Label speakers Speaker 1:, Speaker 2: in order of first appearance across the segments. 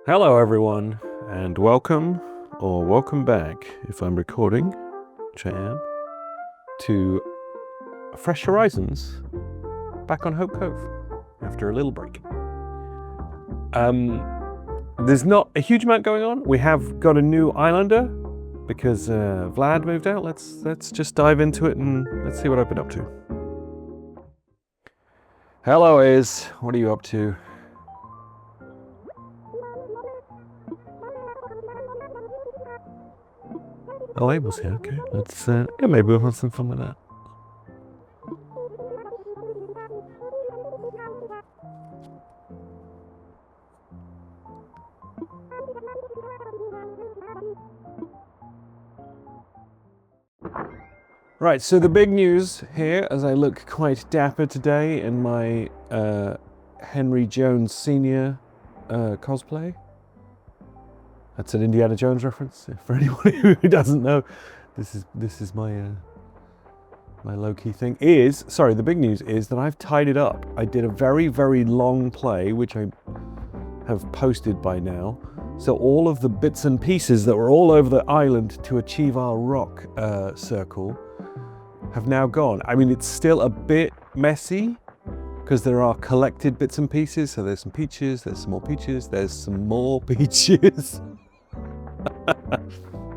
Speaker 1: Hello everyone, and welcome, or welcome back, if I'm recording, which I am, to Fresh Horizons, back on Hope Cove, after a little break. There's not a huge amount going on. We have got a new islander, because Vlad moved out. Let's just dive into it and let's see what I've been up to. Hello Iz, what are you up to? Oh, Abel's here, okay. Let's, yeah, maybe we'll have some fun with that. Right, so the big news here, as I look quite dapper today in my Henry Jones Sr. Cosplay. That's an Indiana Jones reference, for anyone who doesn't know. This is my my low-key thing. The big news is that I've tied it up. I did a very, very long play, which I have posted by now. So all of the bits and pieces that were all over the island to achieve our rock circle have now gone. I mean, it's still a bit messy because there are collected bits and pieces. So there's some peaches, there's some more peaches, there's some more peaches.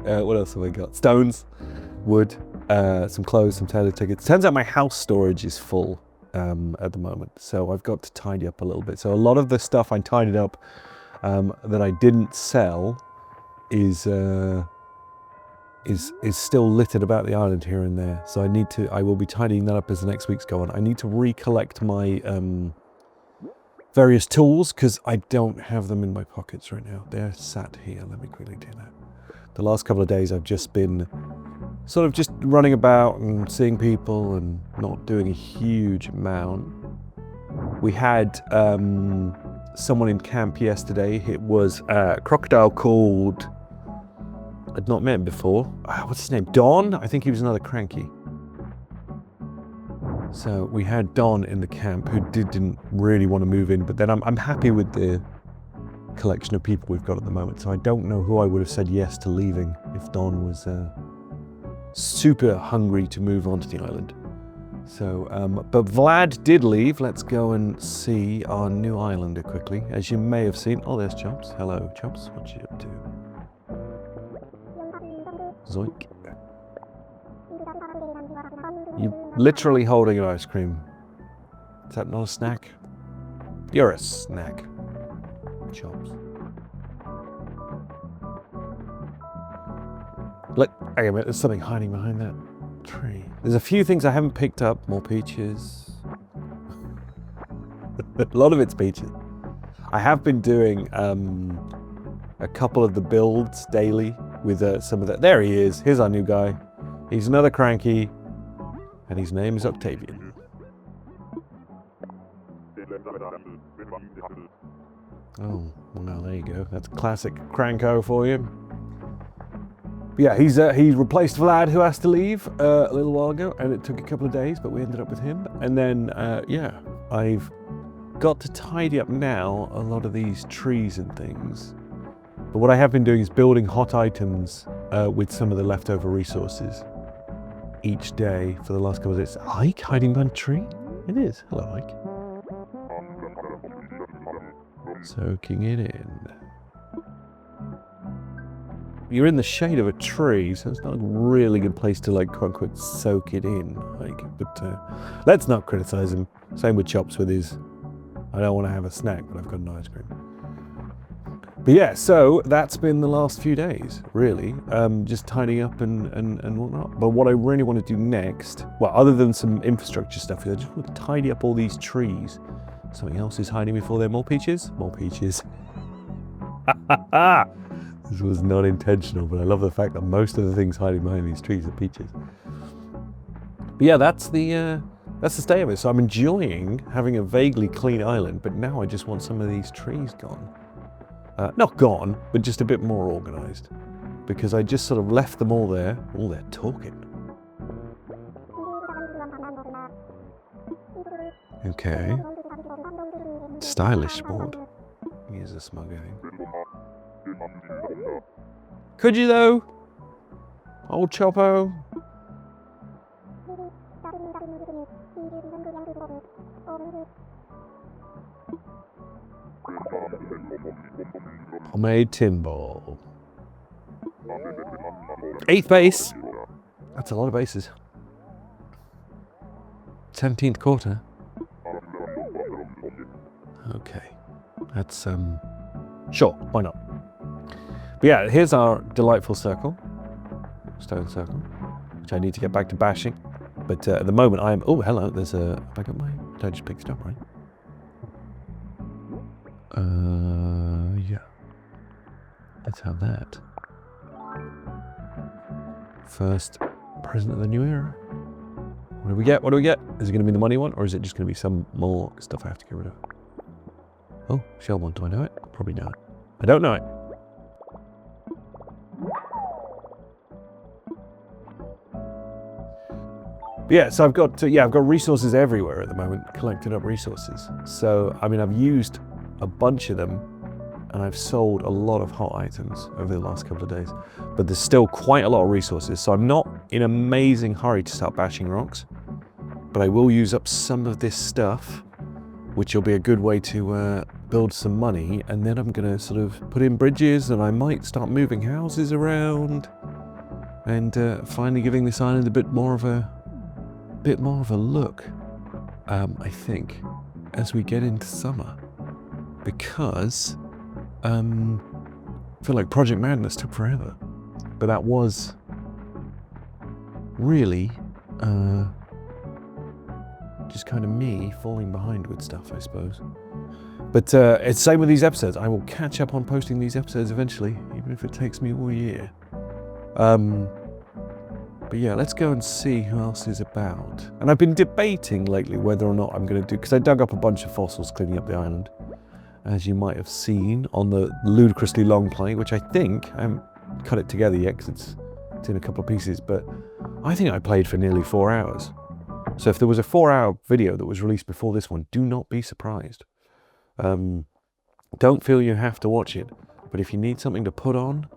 Speaker 1: What else have we got? Stones, wood, some clothes, some tailor tickets. Turns out my house storage is full at the moment, so I've got to tidy up a little bit. So a lot of the stuff I tidied up that I didn't sell is still littered about the island here and there. So I will be tidying that up as the next week's go on. I need to recollect my various tools because I don't have them in my pockets right now. They're sat here. Let me quickly do that. The last couple of days I've just been sort of just running about and seeing people and not doing a huge amount. We had someone in camp yesterday. It was a crocodile called, I'd not met him before. What's his name? Don? I think he was another cranky. So we had Don in the camp who didn't really want to move in, but then I'm happy with the collection of people we've got at the moment. So I don't know who I would have said yes to leaving if Don was super hungry to move onto the island. So, but Vlad did leave. Let's go and see our new islander quickly. As you may have seen, oh, there's Chops. Hello, Chops. What you up to? Zoink. You're literally holding an ice cream. Is that not a snack? You're a snack. Chops. Look, hang on a minute, there's something hiding behind that tree. There's a few things I haven't picked up. More peaches. A lot of it's peaches. I have been doing a couple of the builds daily with some of that. There he is. Here's our new guy. He's another cranky, and his name is Octavian. Oh, well, there you go. That's classic Cranko for you. But yeah, he replaced Vlad, who has to leave a little while ago, and it took a couple of days, but we ended up with him. And then, yeah, I've got to tidy up now a lot of these trees and things. But what I have been doing is building hot items with some of the leftover resources each day for the last couple of days. Ike hiding behind a tree? It is. Hello, Ike. Soaking it in. You're in the shade of a tree, so it's not a really good place to, like, quote unquote, soak it in. Like, but let's not criticize him. Same with Chops with his, I don't want to have a snack, but I've got an ice cream. But yeah, so that's been the last few days, really. Just tidying up and whatnot. But what I really want to do next, well, other than some infrastructure stuff, is I just want to tidy up all these trees. Something else is hiding before there. More peaches? More peaches. This was not intentional, but I love the fact that most of the things hiding behind these trees are peaches. But yeah, that's the stay of it. So I'm enjoying having a vaguely clean island, but now I just want some of these trees gone. Not gone, but just a bit more organized. Because I just sort of left them all there. Oh, they're talking. Okay. Stylish sport. He is a smug, I think. Could you though? Old Chopo? Pomade Timbal. 8th base. That's a lot of bases. 17th quarter. Okay. That's, sure, why not? But yeah, here's our delightful circle. Stone circle. Which I need to get back to bashing. But at the moment I'm, oh, hello, there's a, have I got my, did I just pick it up, right? Yeah. Let's have that. First present of the new era. What do we get? What do we get? Is it going to be the money one, or is it just going to be some more stuff I have to get rid of? Oh, shell one. Do I know it? Probably know it. I don't know it. But yeah, so I've got resources everywhere at the moment, collected up resources. So I mean, I've used a bunch of them, and I've sold a lot of hot items over the last couple of days. But there's still quite a lot of resources, so I'm not in an amazing hurry to start bashing rocks. But I will use up some of this stuff, which will be a good way to build some money, and then I'm gonna sort of put in bridges, and I might start moving houses around, and finally giving this island a bit more of a look. I think as we get into summer, because I feel like Project Madness took forever, but that was really just kind of me falling behind with stuff, I suppose. But it's same with these episodes. I will catch up on posting these episodes eventually, even if it takes me all year. But yeah, let's go and see who else is about. And I've been debating lately whether or not I'm going to do, because I dug up a bunch of fossils cleaning up the island, as you might have seen on the ludicrously long play, which I think, I haven't cut it together yet because it's in a couple of pieces, but I think I played for nearly 4 hours. So if there was a 4-hour video that was released before this one, do not be surprised. Don't feel you have to watch it, but if you need something to put on,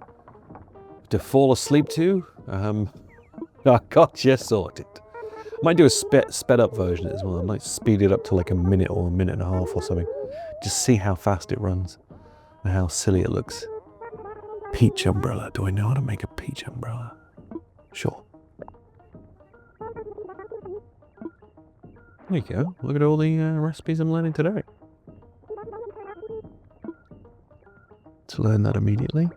Speaker 1: to fall asleep to, I got you sorted. I might do a sped up version as well. I might speed it up to like a minute or a minute and a half or something. Just see how fast it runs and how silly it looks. Peach umbrella. Do I know how to make a peach umbrella? Sure. There you go. Look at all the recipes I'm learning today. To learn that immediately.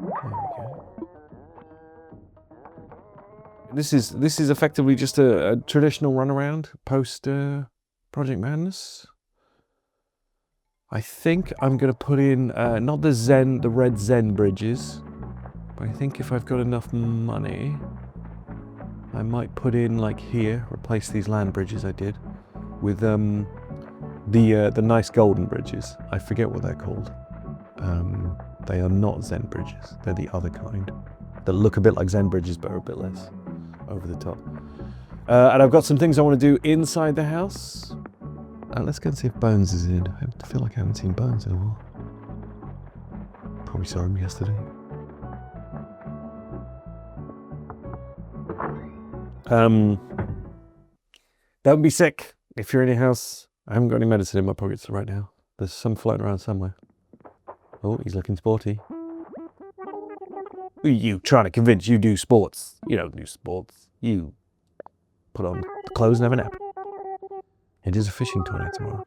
Speaker 1: There we go. This is effectively just a traditional runaround post Project Madness. I think I'm gonna put in not the red Zen bridges, but I think if I've got enough money, I might put in like here, replace these land bridges I did with the nice golden bridges. I forget what they're called. They are not Zen bridges. They're the other kind that look a bit like Zen bridges but are a bit less over the top. And I've got some things I want to do inside the house. Let's go and see if Bones is in. I feel like I haven't seen Bones in a while. Probably saw him yesterday. Don't be sick if you're in your house. I haven't got any medicine in my pockets right now. There's some floating around somewhere. Oh, he's looking sporty. Who are you trying to convince you do sports? You don't do sports. You put on the clothes and have a nap. It is a fishing tournament tomorrow,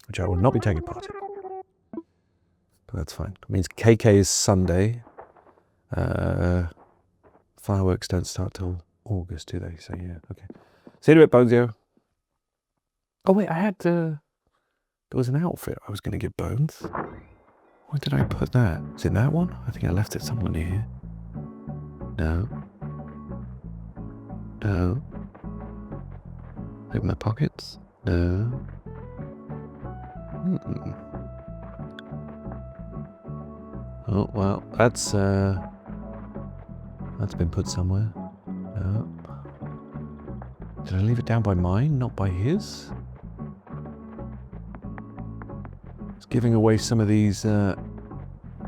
Speaker 1: which I will not be taking part in. But that's fine. It means KK is Sunday. Fireworks don't start till August, do they? So yeah, okay. See you in a bit, Bonesio. Oh wait, I had there was an outfit I was going to give Bones. Where did I put that? Is it that one? I think I left it somewhere near here. No. No. Look in my pockets. No. Mm-mm. Oh well, that's been put somewhere. No. Did I leave it down by mine, not by his? giving away some of these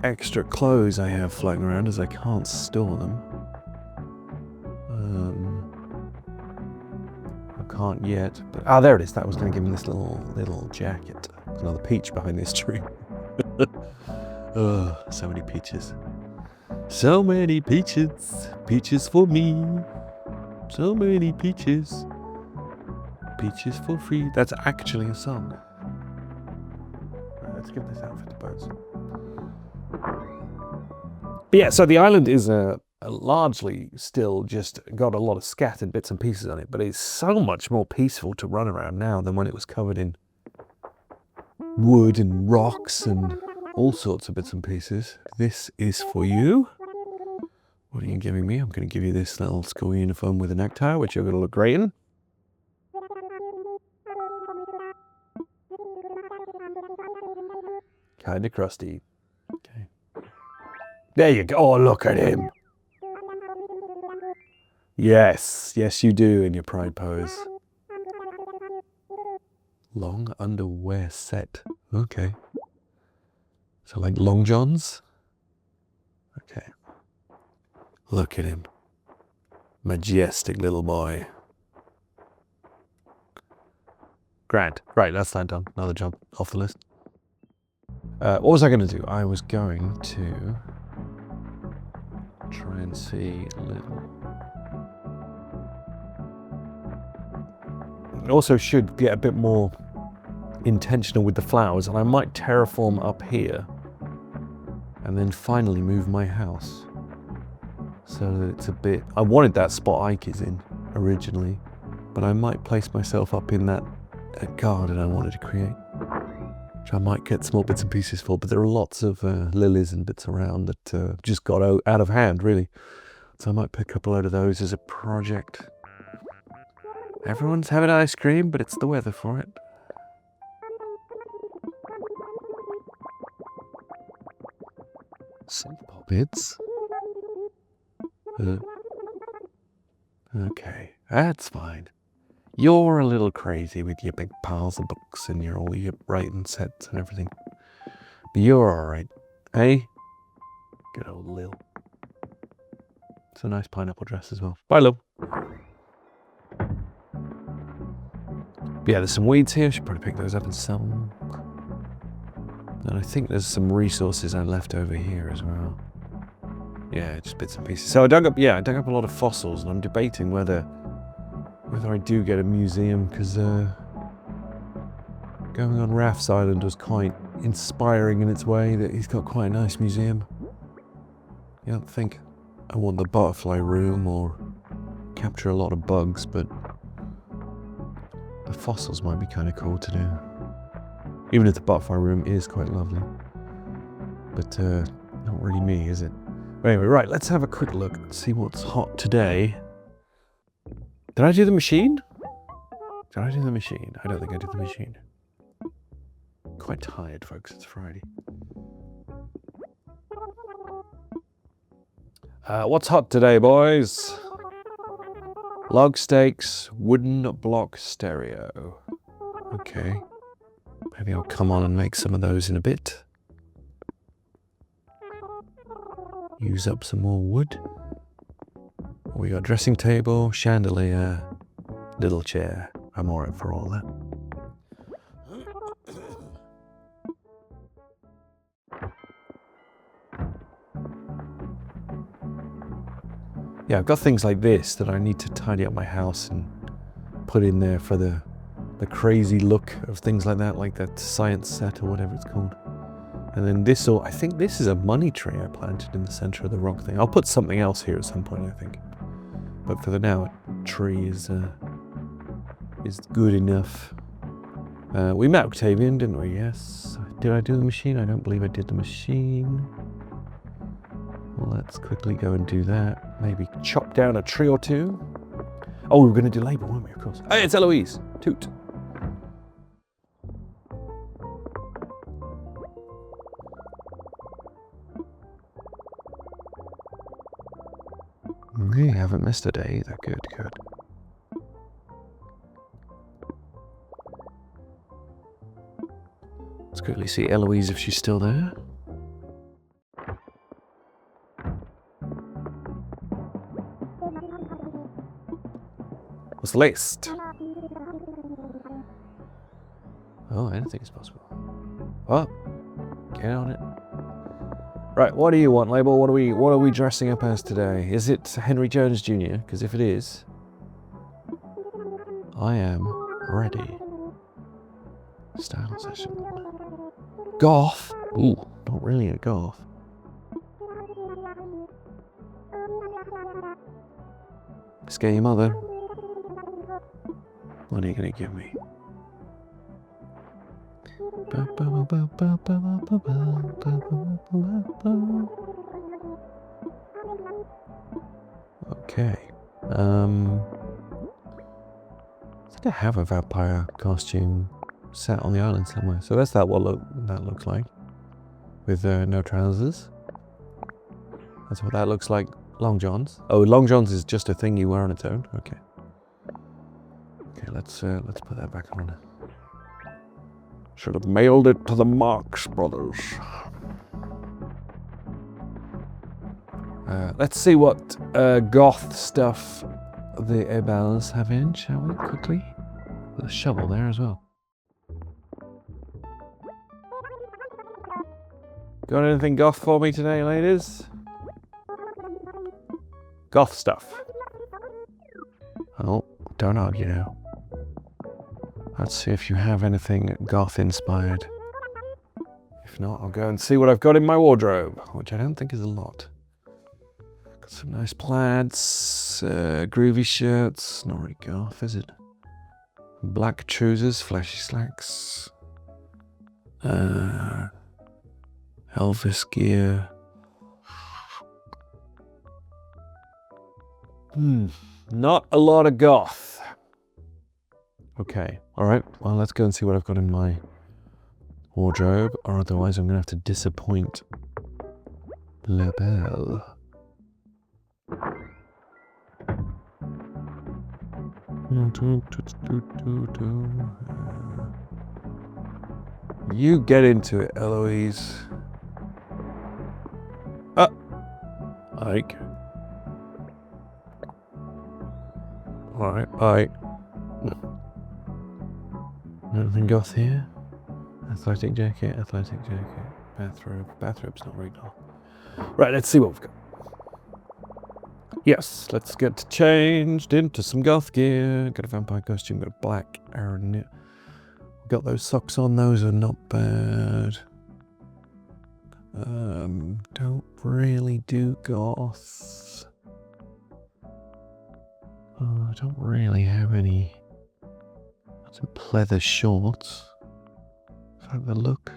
Speaker 1: extra clothes I have floating around as I can't store them. I can't yet, but there it is. That was going to give me this little jacket. There's another peach behind this tree. Oh, so many peaches. So many peaches. Peaches for me. So many peaches. Peaches for free. That's actually a song. Right, let's give this outfit to Bones. But yeah, so the island is largely still just got a lot of scattered bits and pieces on it, but it's so much more peaceful to run around now than when it was covered in wood and rocks and all sorts of bits and pieces. This is for you. What are you giving me? I'm going to give you this little school uniform with a necktie, which you're going to look great in. Kind of crusty. Okay. There you go. Oh, look at him. Yes. Yes, you do in your pride pose. Long underwear set. Okay. So like long johns? Okay. Look at him. Majestic little boy. Grand. Right, that's that done. Another job off the list. What was I going to do? I was going to try and see a little. I also should get a bit more intentional with the flowers, and I might terraform up here and then finally move my house so that it's a bit. I wanted that spot Ike is in originally, but I might place myself up in that garden I wanted to create, which I might get small bits and pieces for, but there are lots of lilies and bits around that just got out of hand, really. So I might pick up a load of those as a project. Everyone's having ice cream, but it's the weather for it. Some poppets. Okay, that's fine. You're a little crazy with your big piles of books and all your writing sets and everything. But you're alright, eh? Good old Lil. It's a nice pineapple dress as well. Bye, Lil. Yeah, there's some weeds here. Should probably pick those up and sell them. And I think there's some resources I left over here as well. Yeah, just bits and pieces. So I dug up a lot of fossils, and I'm debating whether I do get a museum, because going on Raph's Island was quite inspiring in its way, that he's got quite a nice museum. You don't think I want the butterfly room or capture a lot of bugs, but the fossils might be kind of cool to do. Even if the butterfly room is quite lovely. But not really me, is it? Anyway, right, let's have a quick look and see what's hot today. Did I do the machine? Did I do the machine? I don't think I did the machine. Quite tired, folks. It's Friday. What's hot today, boys? Log steaks, wooden block stereo. Okay. Maybe I'll come on and make some of those in a bit. Use up some more wood. We got dressing table, chandelier, little chair. I'm alright for all that. Yeah, I've got things like this that I need to tidy up my house and put in there for the crazy look of things like that, like that science set or whatever it's called. And then this, I think this is a money tree I planted in the center of the rock thing. I'll put something else here at some point, I think. But for the now, a tree is good enough. We met Octavian, didn't we? Yes. Did I do the machine? I don't believe I did the machine. Well, let's quickly go and do that. Maybe chop down a tree or two. Oh, we were going to do labour, weren't we? Of course. Hey, it's Eloise. Toot. We haven't missed a day either. Good, good. Let's quickly see Eloise if she's still there. What's the latest? Oh, anything is possible. Oh, get on it. Right, what do you want, Label? What are we dressing up as today? Is it Henry Jones Jr.? Because if it is, I am ready. Style session. Goth? Ooh, not really a goth. Scare your mother. What are you gonna give me? Okay. I think I have a vampire costume set on the island somewhere. So that's what that looks like. With no trousers. That's what that looks like. Long johns. Oh, long johns is just a thing you wear on its own. Okay. Okay, let's put that back on. Should have mailed it to the Marx Brothers. Let's see what goth stuff the Ebals have in, shall we? Quickly. With a shovel there as well. Got anything goth for me today, ladies? Goth stuff. Oh, don't argue now. Let's see if you have anything goth inspired. If not, I'll go and see what I've got in my wardrobe, which I don't think is a lot. Got some nice plaids, groovy shirts, not really goth, is it? Black trousers, flashy slacks, Elvis gear. Not a lot of goth. Okay, alright, well let's go and see what I've got in my wardrobe, or otherwise I'm going to have to disappoint La Belle. You get into it, Eloise. Ike. Alright, bye. Anything goth here? Athletic jacket. Bathrobe. Bathrobe's not very goth. Right, let's see what we've got. Yes, let's get changed into some goth gear. Got a vampire costume, got a black Aaron knit. Got those socks on, those are not bad. Don't really do goth. I don't really have any. Some pleather shorts. Is that the look?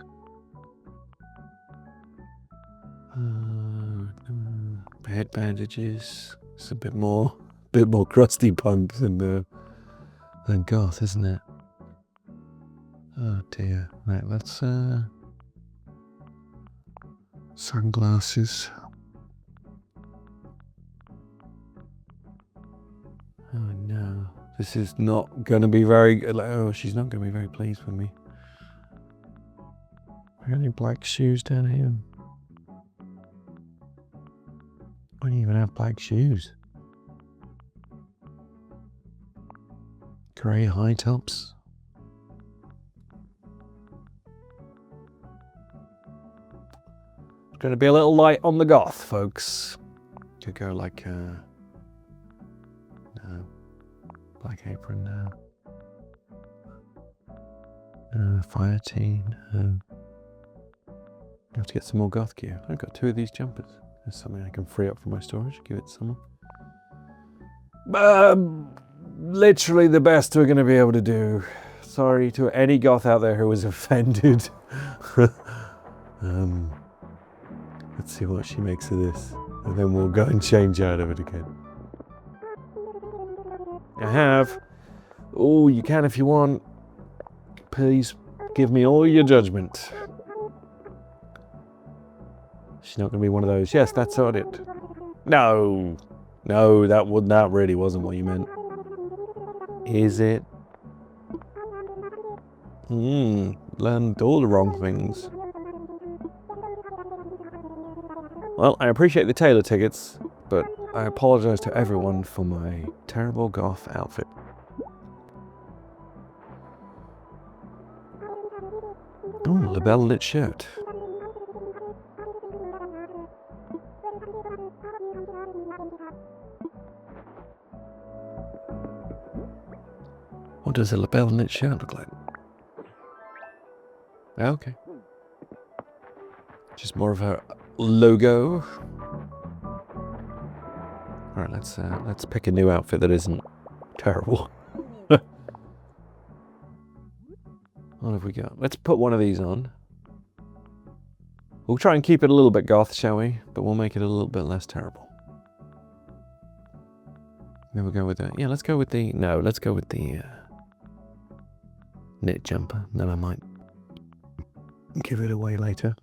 Speaker 1: Head bandages. It's a bit more crusty pump than goth, isn't it? Oh dear. Right, let's sunglasses. Oh no. This is not going to be very... Oh, she's not going to be very pleased with me. I got any black shoes down here? I don't even have black shoes. Grey high tops. It's going to be a little light on the goth, folks. Could go like... no. Black apron now. Fire tee. I have to get some more goth gear. I've got 2 of these jumpers. There's something I can free up for my storage. Give it to someone. Literally the best we're going to be able to do. Sorry to any goth out there who was offended. Let's see what she makes of this. And then we'll go and change out of it again. I have. Oh, you can if you want. Please give me all your judgment. She's not going to be one of those. Yes, that's on it. No, that really wasn't what you meant. Is it? learned all the wrong things. Well, I appreciate the tailor tickets, but I apologise to everyone for my terrible goth outfit. Oh, label lit shirt. What does a label lit shirt look like? Okay. Just more of a logo. Alright, let's pick a new outfit that isn't terrible. What have we got? Let's put one of these on. We'll try and keep it a little bit goth, shall we? But we'll make it a little bit less terrible. Then we'll go with the... Yeah, let's go with the... No, let's go with the knit jumper. Then I might give it away later.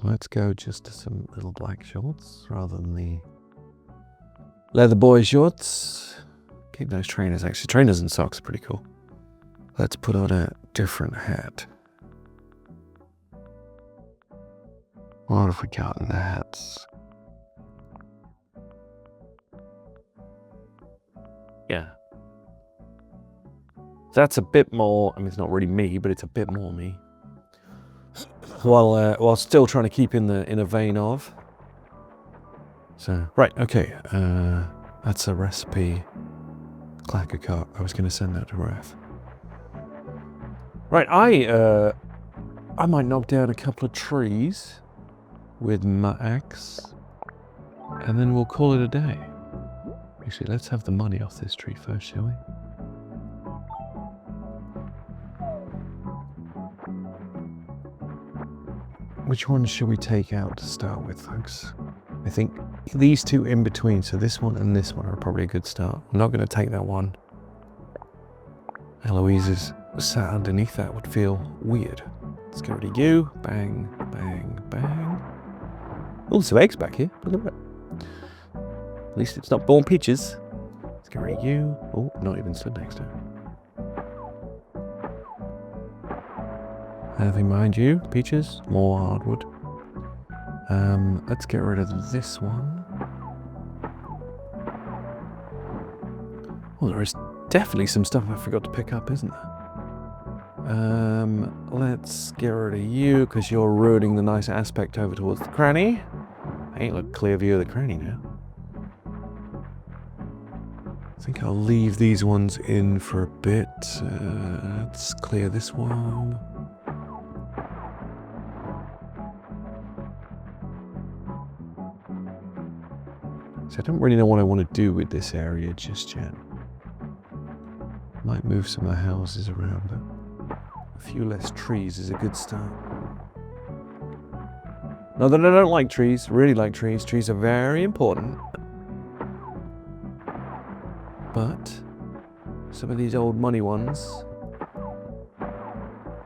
Speaker 1: Let's go just to some little black shorts rather than the leather boy shorts. Keep those trainers, actually. Trainers and socks are pretty cool. Let's put on a different hat. What have we got in the hats? Yeah. That's a bit more, I mean, it's not really me, but it's a bit more me. While still trying to keep in a vein of. So, right, okay. That's a recipe clacker cart. I was going to send that to Raf. Right, I might knock down a couple of trees with my axe, and then we'll call it a day. Actually, let's have the money off this tree first, shall we? Which one should we take out to start with, folks? I think these two in between, so this one and this one are probably a good start. I'm not going to take that one. Eloise is sat underneath that, would feel weird. Let's get rid of you. Bang, bang, bang. Oh, some eggs back here. Look at that. At least it's not born peaches. Let's get rid of you. Oh, not even stood next to her. Anything behind you? Peaches? More hardwood. Let's get rid of this one. Well, there is definitely some stuff I forgot to pick up, isn't there? Let's get rid of you, because you're ruining the nice aspect over towards the cranny. I ain't got a clear view of the cranny now. I think I'll leave these ones in for a bit. Let's clear this one. So I don't really know what I want to do with this area just yet. Might move some of the houses around, but a few less trees is a good start. Not that I don't like trees, really like trees. Trees are very important. But some of these old money ones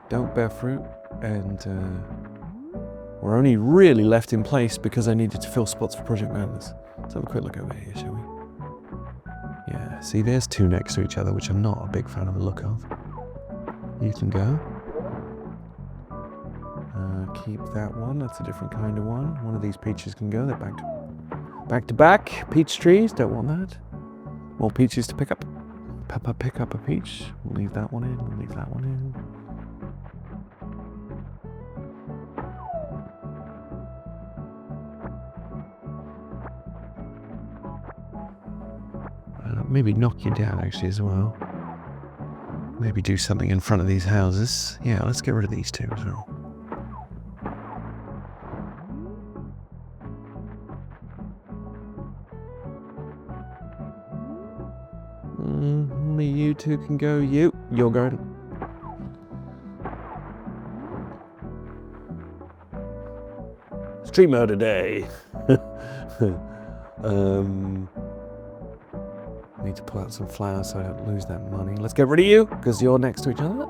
Speaker 1: don't bear fruit, and were only really left in place because I needed to fill spots for Project Madness. Let's have a quick look over here, shall we? Yeah, see, there's two next to each other, which I'm not a big fan of the look of. You can go. Keep that one. That's a different kind of one. One of these peaches can go. They're back to back. Peach trees. Don't want that. More peaches to pick up. Peppa, pick up a peach. We'll leave that one in. We'll leave that one in. Maybe knock you down actually as well. Maybe do something in front of these houses. Yeah, let's get rid of these two as well. Only you two can go. You're going. Street murder day. Need to pull out some flowers so I don't lose that money. Let's get rid of you, because you're next to each other.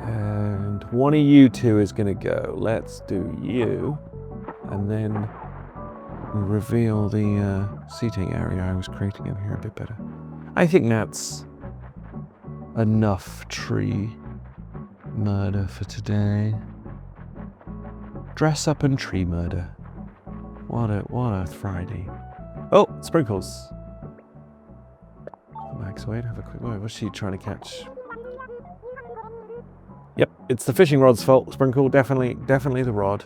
Speaker 1: And one of you two is going to go. Let's do you. And then reveal the seating area I was creating over here a bit better. I think that's enough tree murder for today. Dress up and tree murder. What a Friday. Oh, sprinkles. Come back, so wait, have a quick look. What's she trying to catch? Yep, it's the fishing rod's fault. Sprinkle, definitely the rod.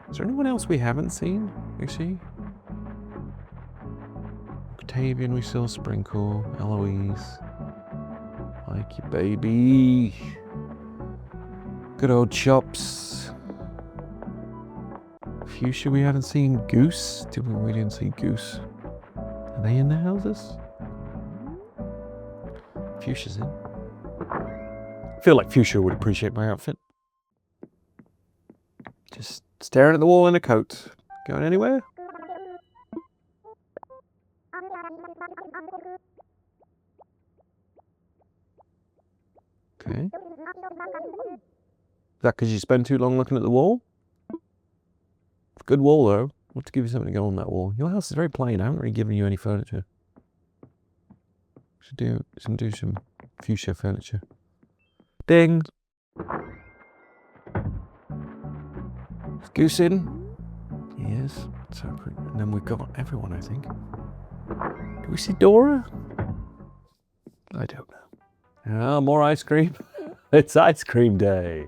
Speaker 1: Is there anyone else we haven't seen? Actually, Octavian, we saw Sprinkle. Eloise, like your baby. Good old Chops. Fuchsia, we haven't seen. Goose, we didn't see Goose. Are they in the houses? Fuchsia's in. I feel like Fuchsia would appreciate my outfit. Just staring at the wall in a coat. Going anywhere? Okay. Is that because you spend too long looking at the wall? Good wall though. I'll have to give you something to go on that wall. Your house is very plain. I haven't really given you any furniture. Should do some fuchsia furniture. Ding! Is Goose in? Yes. So pretty. And then we've got everyone, I think. Do we see Dora? I don't know. Ah, more ice cream. It's ice cream day.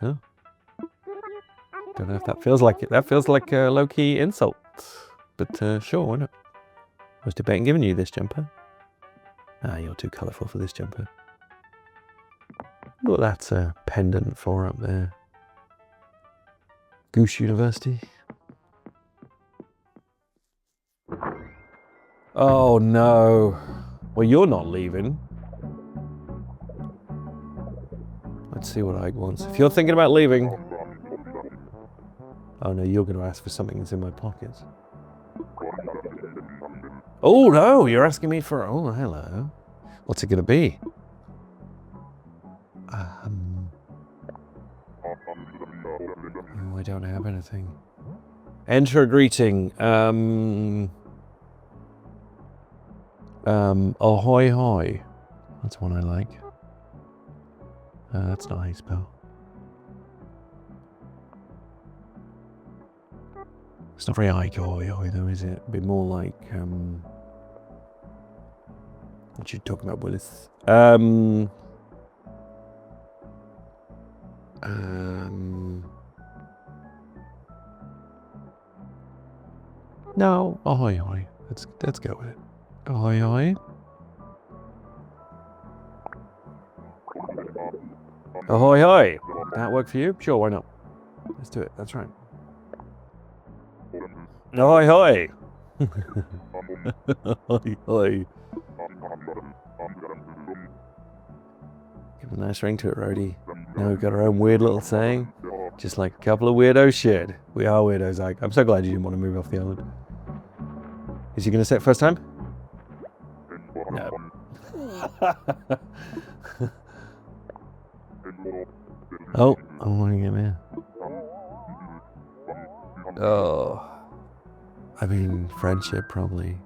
Speaker 1: Huh? Don't know if that feels like it. That feels like a low-key insult. But sure, why not? I was debating giving you this jumper. Ah, you're too colourful for this jumper. Look, that's a pendant for up there. Goose University. Oh no. Well, you're not leaving. Let's see what Ike wants. If you're thinking about leaving... Oh no, you're going to ask for something that's in my pockets. Oh no, you're asking me for... Oh, hello. What's it going to be? Oh, I don't have anything. Enter a greeting. Ahoy hoy. That's one I like. That's not how you spell. It's not very ahoy hoy though, is it? A bit more like, what you talking about, Willis? No, ahoy hoy. Let's go with it. Ahoy hoy. Ahoy hoy. That work for you? Sure, why not? Let's do it. That's right. Ahoy hoy. Ahoy hoy. Give a nice ring to it, Rhodey. Now we've got our own weird little saying. Just like a couple of weirdos should. We are weirdos, Ike. I'm so glad you didn't want to move off the island. Is he going to set first time? No. Oh, I want to get there. Oh. I mean, friendship, probably.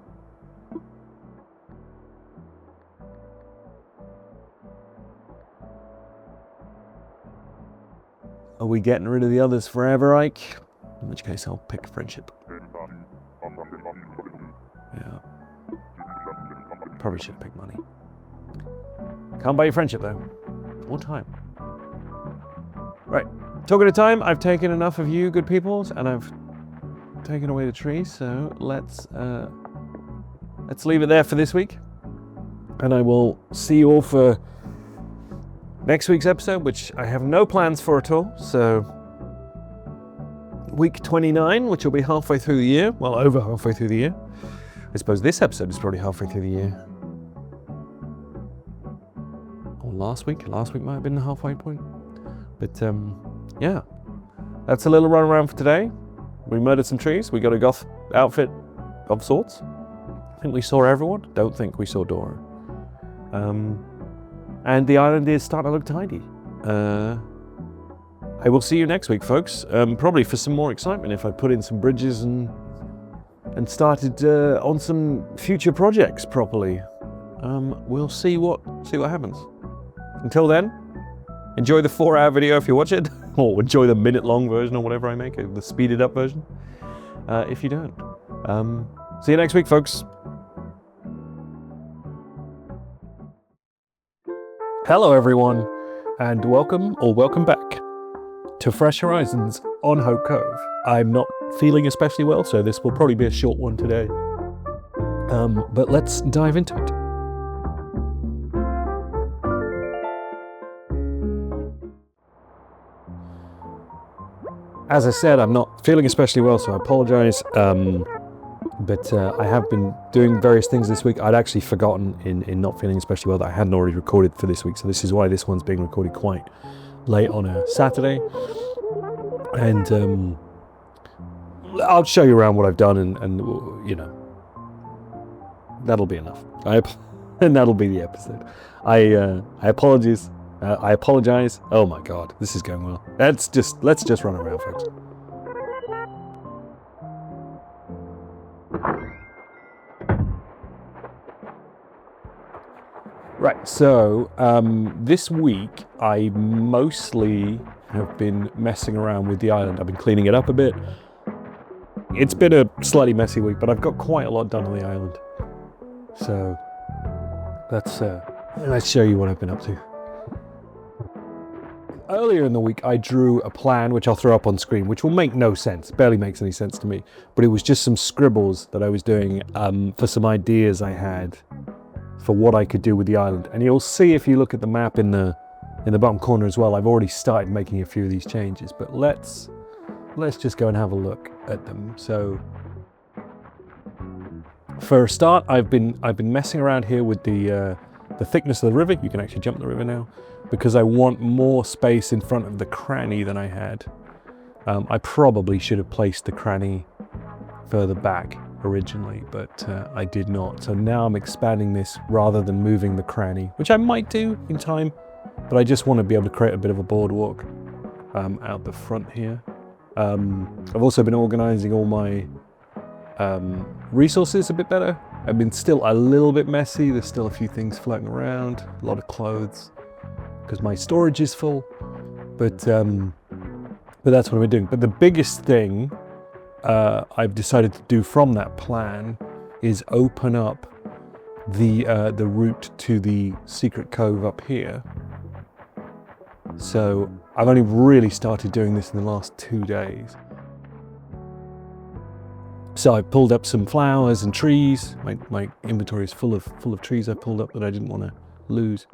Speaker 1: Are we getting rid of the others forever, Ike? In which case, I'll pick friendship. Yeah. Probably should have picked money. Can't buy your friendship, though. Or time. Right. Talking of time, I've taken enough of you, good peoples, and I've taken away the tree, so let's leave it there for this week. And I will see you all for next week's episode, which I have no plans for at all. So week 29, which will be halfway through the year. Well, over halfway through the year. I suppose this episode is probably halfway through the year. Or last week might have been the halfway point. But yeah, that's a little run around for today. We murdered some trees. We got a goth outfit of sorts. think we saw everyone. Don't think we saw Dora. And the island is starting to look tidy. I will see you next week, folks. Probably for some more excitement if I put in some bridges and started on some future projects properly. We'll see what happens. Until then, enjoy the 4-hour video if you watch it, or enjoy the minute-long version or whatever I make, the speeded-up version. If you don't, see you next week, folks. Hello, everyone, and welcome back to Fresh Horizons on Hope Cove. I'm not feeling especially well, so this will probably be a short one today. But let's dive into it. As I said, I'm not feeling especially well, so I apologize. But I have been doing various things this week. I'd actually forgotten in not feeling especially well that I hadn't already recorded for this week, so this is why this one's being recorded quite late on a Saturday. And I'll show you around what I've done, and you know, that'll be enough. And that'll be the episode. I apologize. Oh my God, this is going well. Let's just run around, folks. Right, so this week I mostly have been messing around with the island. I've been cleaning it up a bit. It's been a slightly messy week, but I've got quite a lot done on the island. So let's show you what I've been up to. Earlier in the week, I drew a plan, which I'll throw up on screen, which will make no sense, barely makes any sense to me. But it was just some scribbles that I was doing for some ideas I had for what I could do with the island. And you'll see if you look at the map in the bottom corner as well, I've already started making a few of these changes. But let's just go and have a look at them. So for a start, I've been messing around here with the thickness of the river. You can actually jump the river now, because I want more space in front of the cranny than I had. I probably should have placed the cranny further back originally, but I did not. So now I'm expanding this rather than moving the cranny, which I might do in time, but I just want to be able to create a bit of a boardwalk out the front here. I've also been organizing all my resources a bit better. I've been still a little bit messy. There's still a few things floating around, a lot of clothes, because my storage is full, but that's what we're doing. But the biggest thing I've decided to do from that plan is open up the route to the secret cove up here. So I've only really started doing this in the last 2 days. So I pulled up some flowers and trees. My inventory is full of trees I pulled up that I didn't want to lose.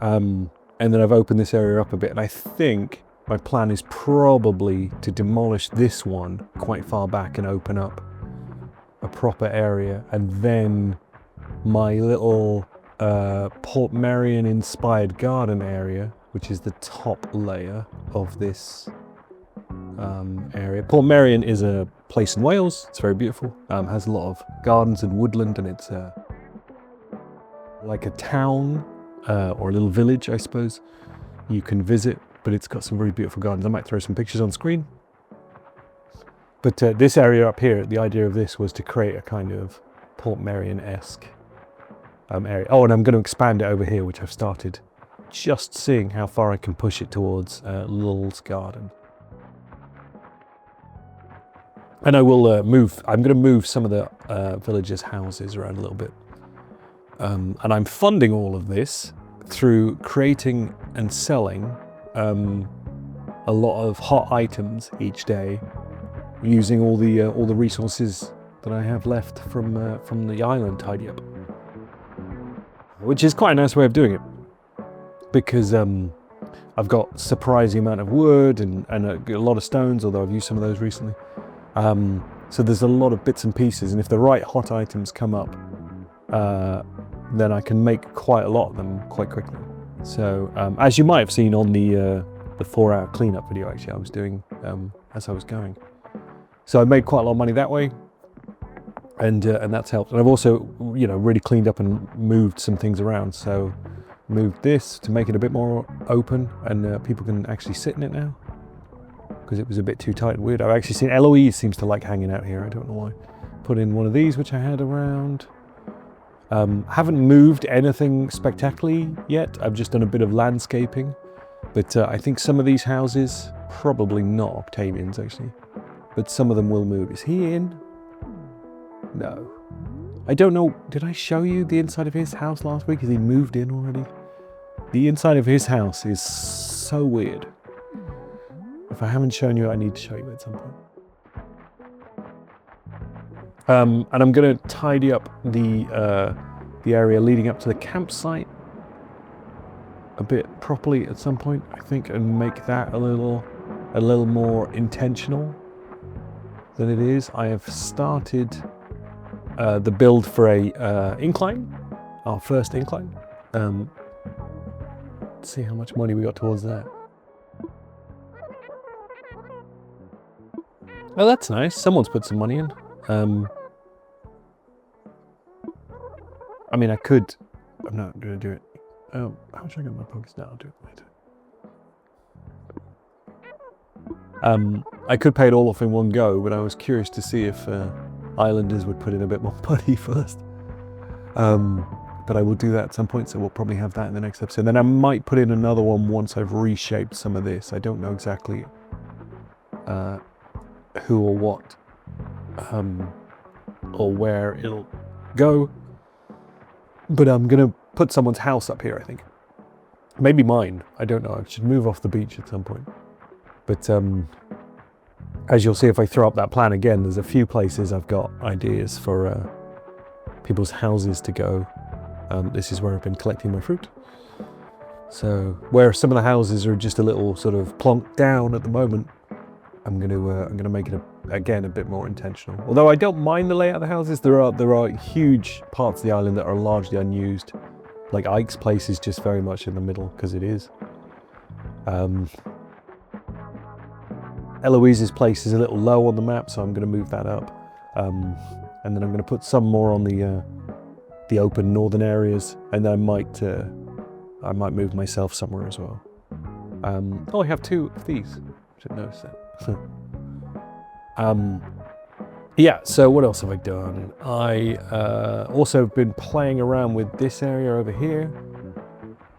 Speaker 1: And then I've opened this area up a bit, and I think my plan is probably to demolish this one quite far back and open up a proper area, and then my little Port Merion inspired garden area, which is the top layer of this area. Port Merion is a place in Wales. It's very beautiful. Has a lot of gardens and woodland, and it's like a town or a little village, I suppose, you can visit, but it's got some very beautiful gardens. I might throw some pictures on screen. But this area up here, the idea of this was to create a kind of Port Merion-esque area. Oh, and I'm going to expand it over here, which I've started just seeing how far I can push it towards Lul's garden. And I will I'm going to move some of the villagers' houses around a little bit. And I'm funding all of this through creating and selling a lot of hot items each day, using all the resources that I have left from the island tidy up, which is quite a nice way of doing it, because I've got surprising amount of wood and a lot of stones, although I've used some of those recently. So there's a lot of bits and pieces, and if the right hot items come up, then I can make quite a lot of them quite quickly. So as you might have seen on the 4-hour cleanup video, actually, I was doing as I was going. So I made quite a lot of money that way. and that's helped. And I've also, you know, really cleaned up and moved some things around. So moved this to make it a bit more open, and people can actually sit in it now, because it was a bit too tight and weird. I've actually seen Eloise seems to like hanging out here. I don't know why. Put in one of these, which I had around. Haven't moved anything spectacularly yet. I've just done a bit of landscaping, but I think some of these houses, probably not Octavian's actually, but some of them will move. Is he in? No. I don't know. Did I show you the inside of his house last week? Has he moved in already? The inside of his house is so weird. If I haven't shown you, I need to show you at some point. And I'm going to tidy up the area leading up to the campsite a bit properly at some point, I think, and make that a little more intentional than it is. I have started the build for a incline, our first incline. Let's see how much money we got towards that. Oh, that's nice. Someone's put some money in. I mean, I could. I'm not going to do it. Oh, how much I got in my pockets now? I'll do it later. I could pay it all off in one go, but I was curious to see if Islanders would put in a bit more money first. But I will do that at some point, so we'll probably have that in the next episode. Then I might put in another one once I've reshaped some of this. I don't know exactly who or what or where it'll go, but I'm gonna put someone's house up here, I think. Maybe mine, I don't know. I should move off the beach at some point. But as you'll see if I throw up that plan again, there's a few places I've got ideas for people's houses to go. This is where I've been collecting my fruit. So where some of the houses are just a little sort of plonked down at the moment, I'm gonna make it again a bit more intentional. Although I don't mind the layout of the houses, there are huge parts of the island that are largely unused. Like Ike's place is just very much in the middle because it is. Eloise's place is a little low on the map, so I'm gonna move that up. And then I'm gonna put some more on the open northern areas, and then I might move myself somewhere as well. Oh, I have two of these. Should notice that. Yeah, so what else have I done? I also been playing around with this area over here.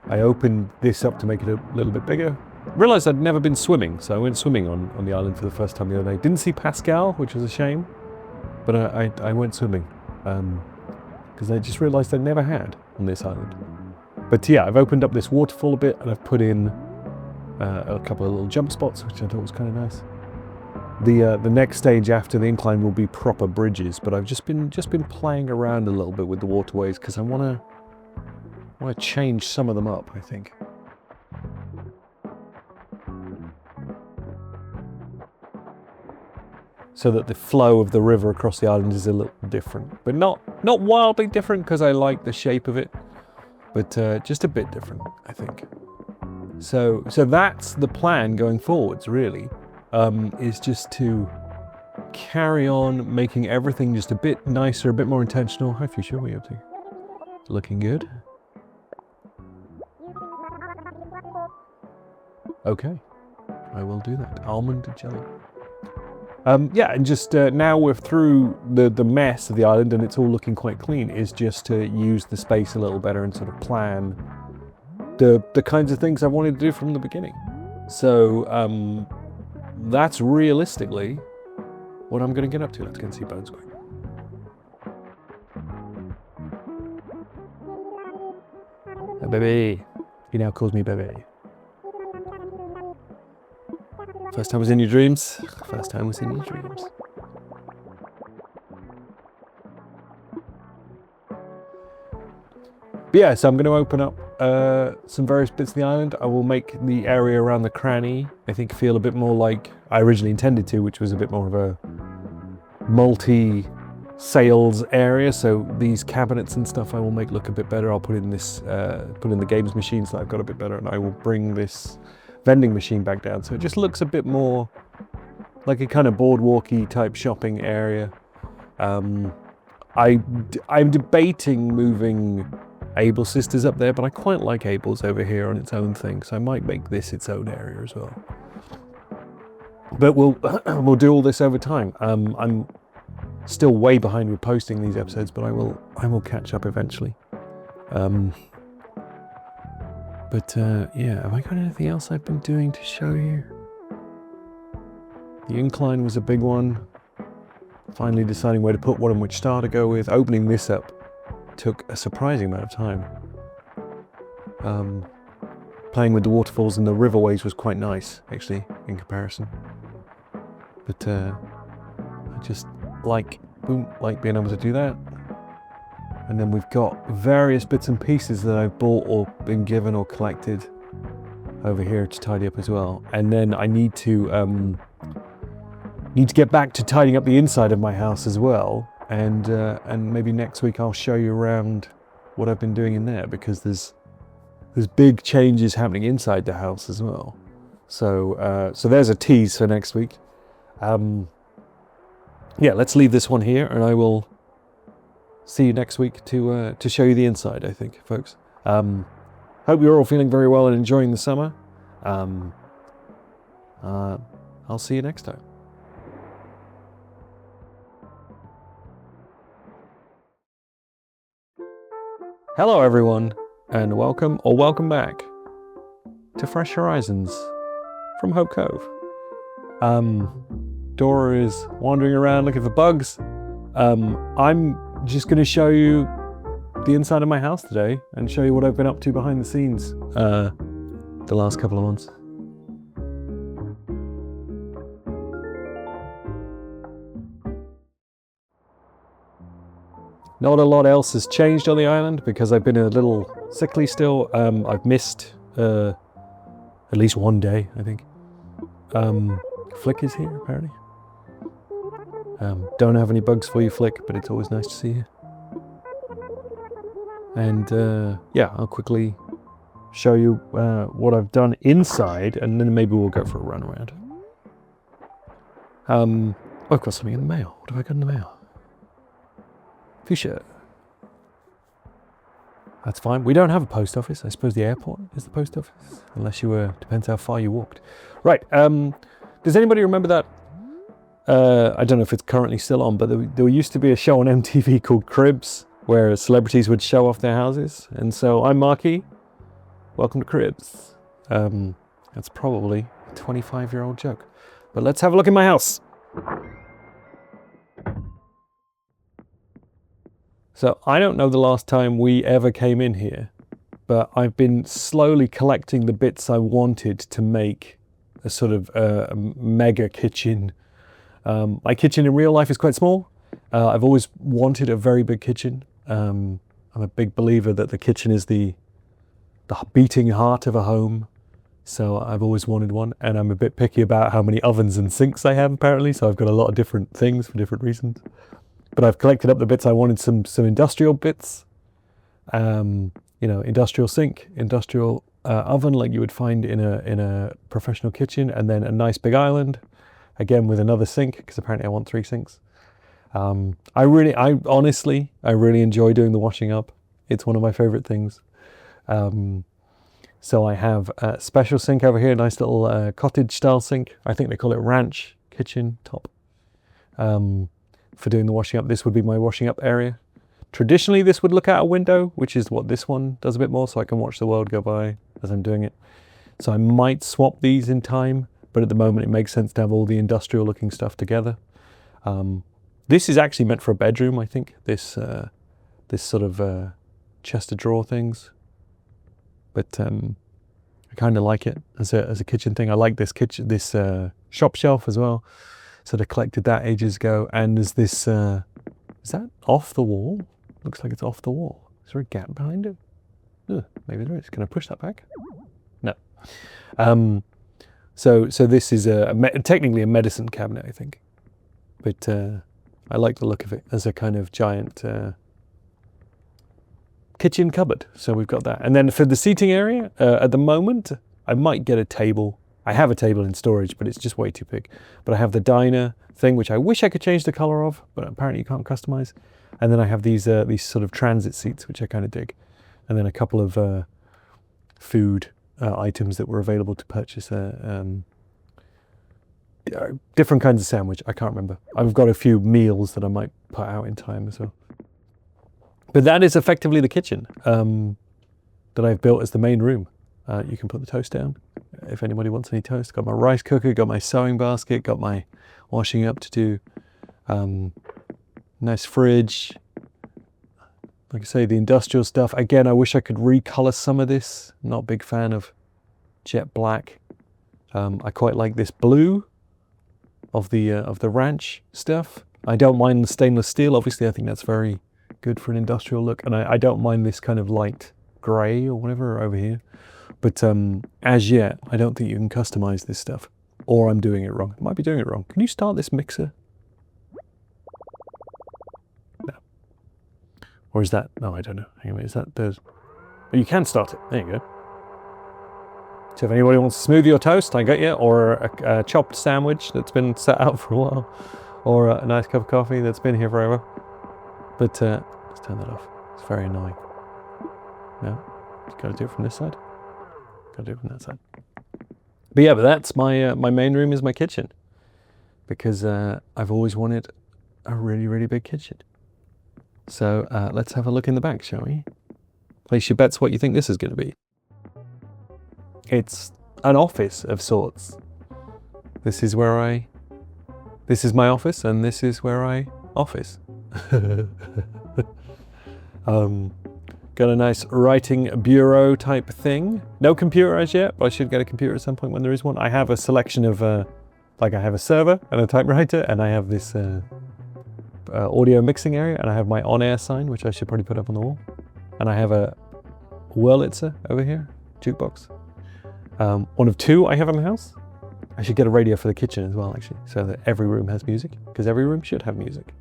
Speaker 1: I opened this up to make it a little bit bigger. Realised I'd never been swimming, so I went swimming on the island for the first time the other day. Didn't see Pascal, which was a shame, but I went swimming because I just realised I never had on this island. But yeah, I've opened up this waterfall a bit, and I've put in a couple of little jump spots, which I thought was kind of nice. The next stage after the incline will be proper bridges, but I've just been playing around a little bit with the waterways because I want to change some of them up, I think. So that the flow of the river across the island is a little different, but not wildly different because I like the shape of it, but just a bit different, I think. So that's the plan going forwards, really, is just to carry on making everything just a bit nicer, a bit more intentional. Hi, Fuchsia, what are you up to? Looking good. Okay, I will do that. Almond jelly. Yeah, and just now we're through the mess of the island and it's all looking quite clean, is just to use the space a little better and sort of plan the kinds of things I wanted to do from the beginning. So that's realistically what I'm going to get up to. Let's go and see Bones quick. Oh, baby. He now calls me baby. First time was in your dreams? First time was in your dreams. But yeah, so I'm going to open up some various bits of the island. I will make the area around the cranny, I think, feel a bit more like I originally intended to, which was a bit more of a multi-sales area. So these cabinets and stuff I will make look a bit better. I'll put in this, put in the games machines that I've got a bit better, and I will bring this vending machine back down, so it just looks a bit more like a kind of boardwalky type shopping area. I'm debating moving Able Sisters up there, but I quite like Able's over here on its own thing, so I might make this its own area as well. But we'll we'll do all this over time. I'm still way behind with posting these episodes, but I will catch up eventually. Yeah, have I got anything else I've been doing to show you? The incline was a big one. Finally deciding where to put what and which star to go with. Opening this up took a surprising amount of time. Playing with the waterfalls and the riverways was quite nice, actually, in comparison. But I just like being able to do that. And then we've got various bits and pieces that I've bought or been given or collected over here to tidy up as well. And then I need to get back to tidying up the inside of my house as well. And maybe next week I'll show you around what I've been doing in there, because there's big changes happening inside the house as well. So there's a tease for next week. Yeah, let's leave this one here, and I will see you next week to show you the inside, I think, folks. Hope you're all feeling very well and enjoying the summer. I'll see you next time. Hello everyone, and welcome back to Fresh Horizons from Hope Cove. Dora is wandering around looking for bugs. I'm just going to show you the inside of my house today and show you what I've been up to behind the scenes the last couple of months. Not a lot else has changed on the island because I've been a little sickly still. I've missed at least one day, I think. Flick is here, apparently. Don't have any bugs for you, Flick, but it's always nice to see you. And yeah, I'll quickly show you what I've done inside, and then maybe we'll go for a run around. Oh, I've got something in the mail. What have I got in the mail? Fuchsia. That's fine. We don't have a post office. I suppose the airport is the post office, unless you were, depends how far you walked. Right. Does anybody remember that? I don't know if it's currently still on, but there used to be a show on MTV called Cribs, where celebrities would show off their houses. And so I'm Marky. Welcome to Cribs. That's probably a 25-year-old joke. But let's have a look in my house. So I don't know the last time we ever came in here, but I've been slowly collecting the bits I wanted to make a sort of mega kitchen. My kitchen in real life is quite small. I've always wanted a very big kitchen. I'm a big believer that the kitchen is the beating heart of a home. So I've always wanted one, and I'm a bit picky about how many ovens and sinks I have apparently. So I've got a lot of different things for different reasons. But I've collected up the bits I wanted, some industrial bits, you know, industrial sink, industrial oven like you would find in a professional kitchen, and then a nice big island, again with another sink, because apparently I want 3 sinks. I honestly enjoy doing the washing up. It's one of my favorite things. So I have a special sink over here, a nice little cottage style sink. I think they call it ranch kitchen top. For doing the washing up. This would be my washing up area. Traditionally this would look out a window, which is what this one does a bit more, so I can watch the world go by as I'm doing it. So I might swap these in time, but at the moment it makes sense to have all the industrial looking stuff together. This is actually meant for a bedroom, I think, this sort of chest of drawer things. But I kind of like it as a kitchen thing. I like this shop shelf as well. Sort of collected that ages ago, and there's this, is that off the wall? Looks like it's off the wall. Is there a gap behind it? Maybe there is. Can I push that back? No. So this is technically a medicine cabinet, I think. But I like the look of it as a kind of giant kitchen cupboard. So we've got that. And then for the seating area, at the moment, I might get a table I have a table in storage, but it's just way too big. But I have the diner thing, which I wish I could change the color of, but apparently you can't customize. And then I have these sort of transit seats, which I kind of dig. And then a couple of food items that were available to purchase. Different kinds of sandwich. I can't remember. I've got a few meals that I might put out in time as well. But that is effectively the kitchen that I've built as the main room. You can put the toast down if anybody wants any toast. Got my rice cooker, got my sewing basket, got my washing up to do. Nice fridge. Like I say, the industrial stuff. Again, I wish I could recolor some of this. Not a big fan of jet black. I quite like this blue of the ranch stuff. I don't mind the stainless steel. Obviously, I think that's very good for an industrial look. And I don't mind this kind of light gray or whatever over here. But as yet, I don't think you can customize this stuff. Or I'm doing it wrong. I might be doing it wrong. Can you start this mixer? No. Or is that... No, I don't know. Anyway, is that... There's... Oh, you can start it. There you go. So if anybody wants a smoothie or toast, I got you. Or a chopped sandwich that's been set out for a while. Or a nice cup of coffee that's been here forever. But let's turn that off. It's very annoying. No. Just got to do it from this side. Got to do it from that side. But yeah, but that's my my main room is my kitchen. Because I've always wanted a really, really big kitchen. So let's have a look in the back, shall we? Place your bets what you think this is going to be. It's an office of sorts. This is my office, and this is where I office. Got a nice writing bureau type thing. No computer as yet, but I should get a computer at some point when there is one. I have a selection of, like I have a server and a typewriter, and I have this audio mixing area, and I have my on-air sign, which I should probably put up on the wall. And I have a Wurlitzer over here, jukebox. One of two I have in the house. I should get a radio for the kitchen as well, actually, so that every room has music, because every room should have music.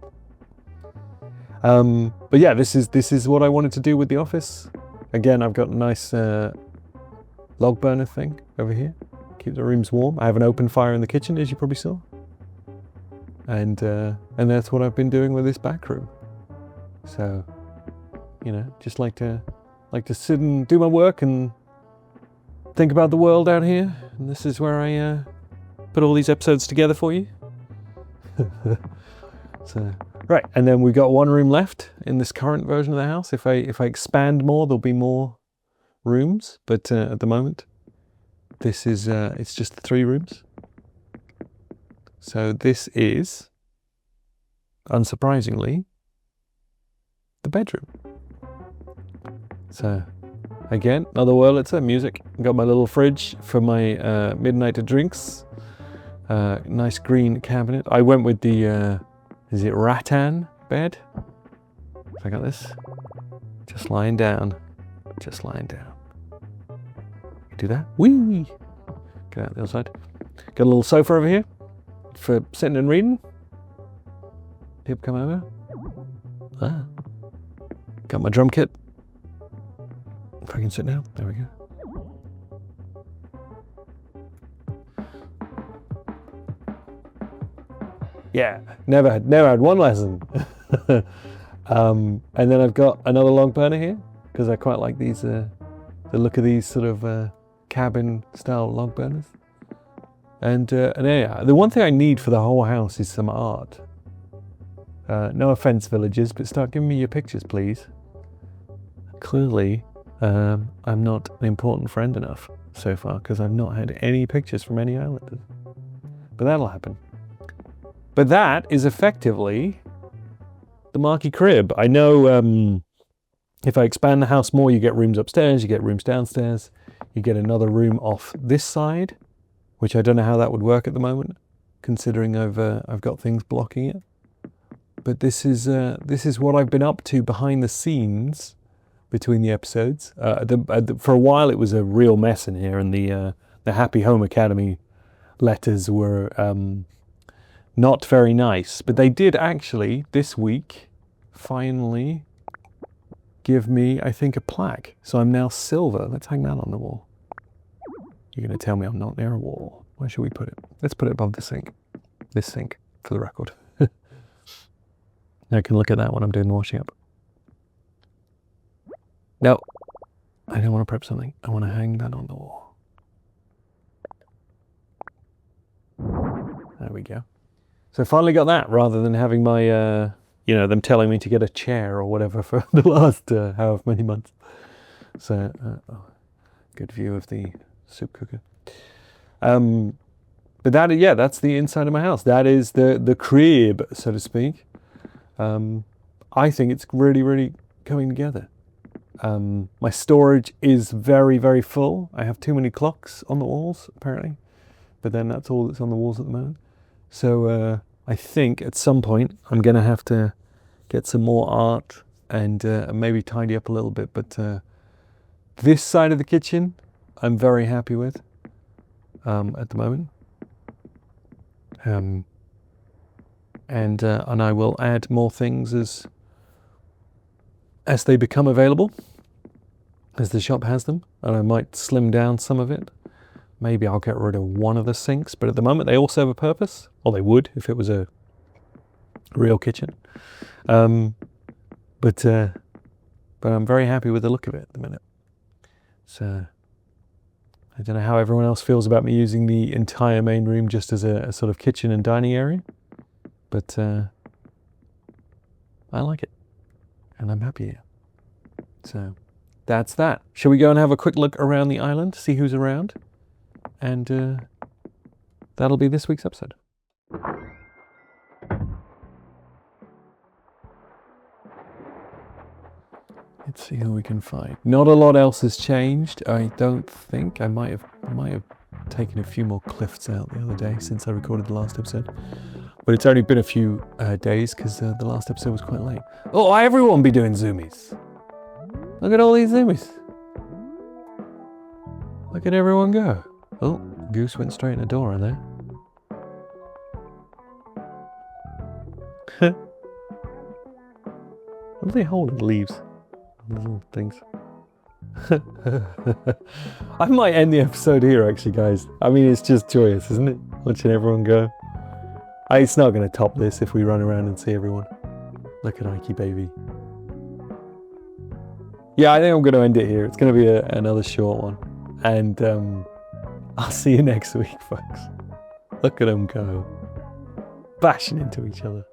Speaker 1: But yeah, this is what I wanted to do with the office. Again, I've got a nice log burner thing over here. Keep the rooms warm. I have an open fire in the kitchen, as you probably saw. And that's what I've been doing with this back room. So, you know, just like to sit and do my work and think about the world out here. And this is where I put all these episodes together for you. So, right, and then we've got one room left in this current version of the house. If I expand more, there'll be more rooms. But at the moment, this is it's just the 3 rooms. So this is, unsurprisingly, the bedroom. So again, another Wurlitzer, music. Got my little fridge for my midnight drinks. Nice green cabinet. I went with the, is it rattan bed? If I got this. Just lying down. Just lying down. Do that. Whee! Get out the other side. Got a little sofa over here for sitting and reading. People come over. Ah. Got my drum kit. If I can sit down. There we go. Yeah, never had one lesson. And then I've got another log burner here because I quite like these, the look of these sort of cabin style log burners. And yeah, the one thing I need for the whole house is some art. No offense, villagers, but start giving me your pictures, please. Clearly, I'm not an important friend enough so far because I've not had any pictures from any islanders. But that'll happen. But that is effectively the Marquee crib. I know if I expand the house more, you get rooms upstairs, you get rooms downstairs, you get another room off this side, which I don't know how that would work at the moment, considering I've got things blocking it. But this is what I've been up to behind the scenes between the episodes. For a while, it was a real mess in here, and the Happy Home Academy letters were not very nice. But they did actually this week finally give me, I think, a plaque. So I'm now silver. Let's hang that on the wall. You're going to tell me I'm not near a wall. Where should we put it? Let's put it above the sink. This sink, for the record. I can look at that when I'm doing the washing up. No, I don't want to prep something. I want to hang that on the wall. There we go. So finally got that, rather than having my, you know, them telling me to get a chair or whatever for the last however many months. So, good view of the soup cooker. But that, yeah, that's the inside of my house. That is the crib, so to speak. I think it's really, really coming together. My storage is very, very full. I have too many clocks on the walls, apparently. But then that's all that's on the walls at the moment. So I think at some point I'm going to have to get some more art and maybe tidy up a little bit. But this side of the kitchen I'm very happy with at the moment. And I will add more things as they become available, as the shop has them, and I might slim down some of it. Maybe I'll get rid of one of the sinks, but at the moment they all serve a purpose, or they would if it was a real kitchen. But I'm very happy with the look of it at the minute. So I don't know how everyone else feels about me using the entire main room just as a sort of kitchen and dining area, but I like it, and I'm happy here. So that's that. Shall we go and have a quick look around the island, see who's around? And that'll be this week's episode. Let's see who we can find. Not a lot else has changed, I don't think. I might have taken a few more cliffs out the other day since I recorded the last episode. But it's only been a few days because the last episode was quite late. Oh, everyone be doing zoomies. Look at all these zoomies. Look at everyone go. Oh, goose went straight in the door in there. What do they hold? Leaves. Little things. I might end the episode here actually, guys. I mean, it's just joyous, isn't it? Watching everyone go. It's not going to top this if we run around and see everyone. Look at Ikey baby. Yeah, I think I'm going to end it here. It's going to be another short one. And I'll see you next week, folks. Look at them go. Bashing into each other.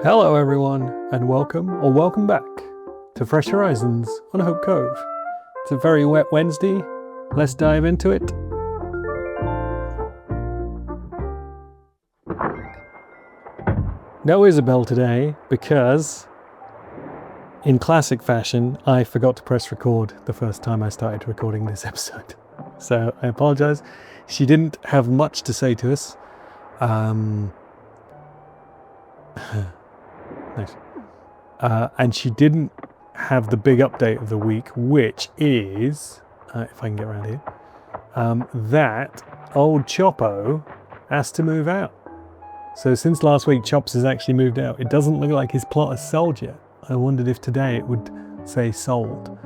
Speaker 1: Hello everyone, and welcome back to Fresh Horizons on Hope Cove. It's a very wet Wednesday. Let's dive into it. No Isabel today because, in classic fashion, I forgot to press record the first time I started recording this episode. So I apologize. She didn't have much to say to us. Nice. And she didn't have the big update of the week, which is, if I can get around here, that old Choppo has to move out. So since last week, Chops has actually moved out. It doesn't look like his plot has sold yet. I wondered if today it would say sold.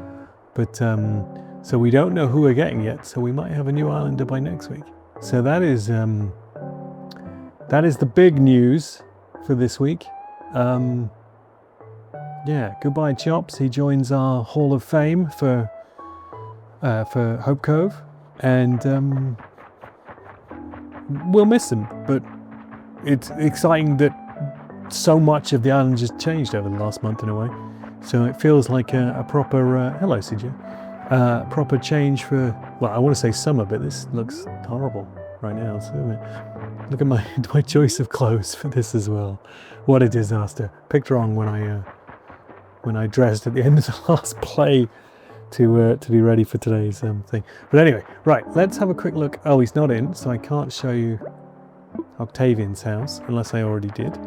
Speaker 1: But, so we don't know who we're getting yet, so we might have a new islander by next week. So that is the big news for this week. Yeah, goodbye Chops. He joins our Hall of Fame for Hope Cove, and we'll miss him. But it's exciting that so much of the island just changed over the last month in a way. So it feels like a proper hello, CJ. Proper change for, well, I want to say summer, but this looks horrible right now. So look at my choice of clothes for this as well. What a disaster. Picked wrong when I dressed at the end of the last play to be ready for today's thing. But anyway, right, let's have a quick look. Oh, he's not in, so I can't show you Octavian's house unless I already did.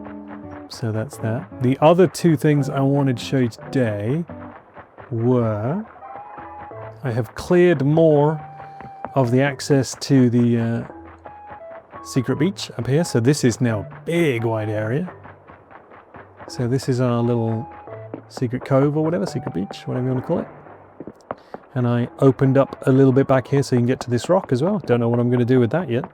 Speaker 1: So that's that. The other two things I wanted to show you today were I have cleared more of the access to the secret beach up here. So this is now a big wide area. So this is our little secret cove or whatever, secret beach, whatever you want to call it. And I opened up a little bit back here so you can get to this rock as well. Don't know what I'm going to do with that yet.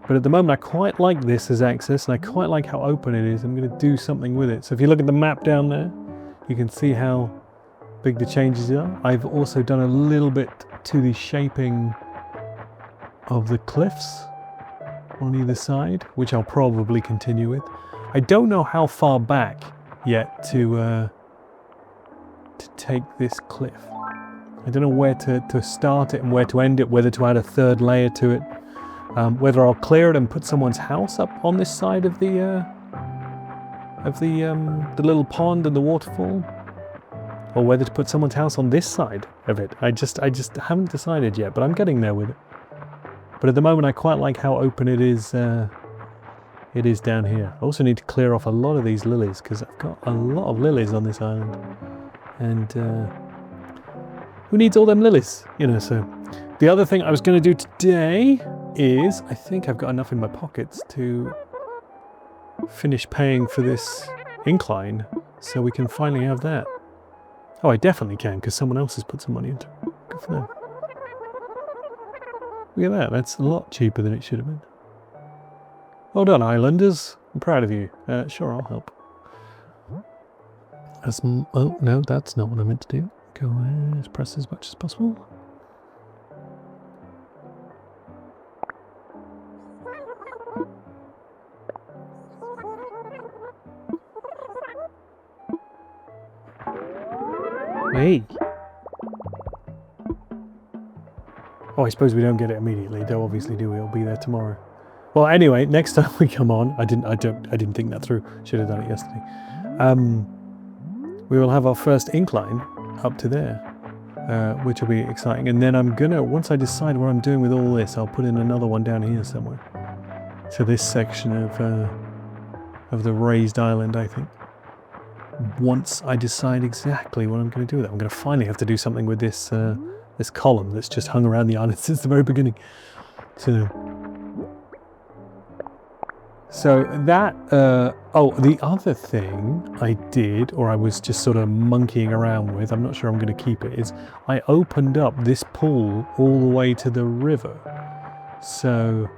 Speaker 1: But at the moment I quite like this as access, and I quite like how open it is. I'm going to do something with it. So if you look at the map down there, you can see how big the changes are. I've also done a little bit to the shaping of the cliffs on either side, which I'll probably continue with. I don't know how far back yet to take this cliff. I don't know where to start it and where to end it, whether to add a third layer to it, whether I'll clear it and put someone's house up on this side of the little pond and the waterfall, or whether to put someone's house on this side of it. I just haven't decided yet, but I'm getting there with it. But at the moment I quite like how open it is down here. I also need to clear off a lot of these lilies because I've got a lot of lilies on this island. And who needs all them lilies? You know, so the other thing I was going to do today is, I think I've got enough in my pockets to finish paying for this incline so we can finally have that. Oh, I definitely can because someone else has put some money into it. Good for them. Look at that, that's a lot cheaper than it should have been. Well done, Islanders. I'm proud of you. Sure, I'll help. Oh, no, that's not what I meant to do. Go ahead, press as much as possible. Hey! Oh, I suppose we don't get it immediately. They'll obviously do it. It'll be there tomorrow. Well, anyway, next time we come on, I didn't think that through. Should have done it yesterday. We will have our first incline up to there, which will be exciting. And then I'm gonna, once I decide what I'm doing with all this, I'll put in another one down here somewhere. So this section of the raised island, I think. Once I decide exactly what I'm going to do with it, I'm going to finally have to do something with this this column that's just hung around the island since the very beginning. So that, oh, the other thing I did, or I was just sort of monkeying around with, I'm not sure I'm going to keep it, is I opened up this pool all the way to the river. So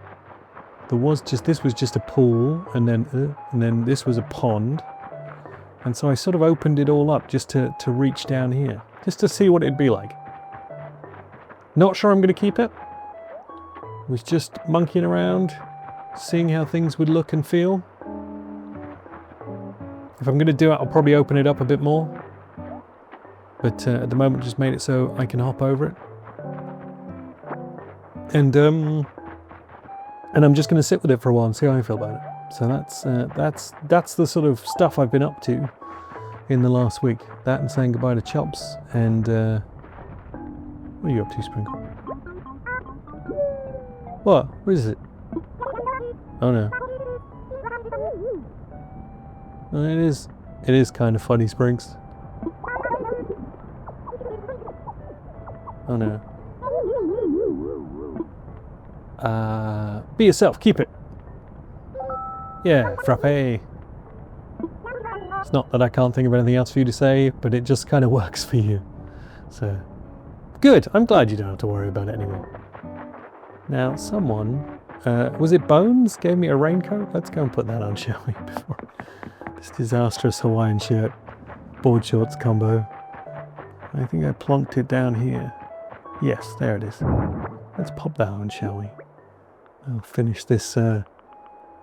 Speaker 1: this was just a pool, and then this was a pond. And so I sort of opened it all up just to reach down here, just to see what it'd be like. Not sure I'm going to keep it. Was just monkeying around, seeing how things would look and feel. If I'm going to do it, I'll probably open it up a bit more. But at the moment, just made it so I can hop over it. And I'm just going to sit with it for a while and see how I feel about it. So that's the sort of stuff I've been up to in the last week. That and saying goodbye to Chops. And what are you up to, Sprinkle? What? What is it? Oh no. Well, it is kind of funny, Springs. Oh no. Be yourself, keep it. Yeah, frappe. It's not that I can't think of anything else for you to say, but it just kind of works for you. So, good. I'm glad you don't have to worry about it anymore. Now, someone, was it Bones, gave me a raincoat? Let's go and put that on, shall we? Before this disastrous Hawaiian shirt, board shorts combo. I think I plonked it down here. Yes, there it is. Let's pop that on, shall we? I'll finish this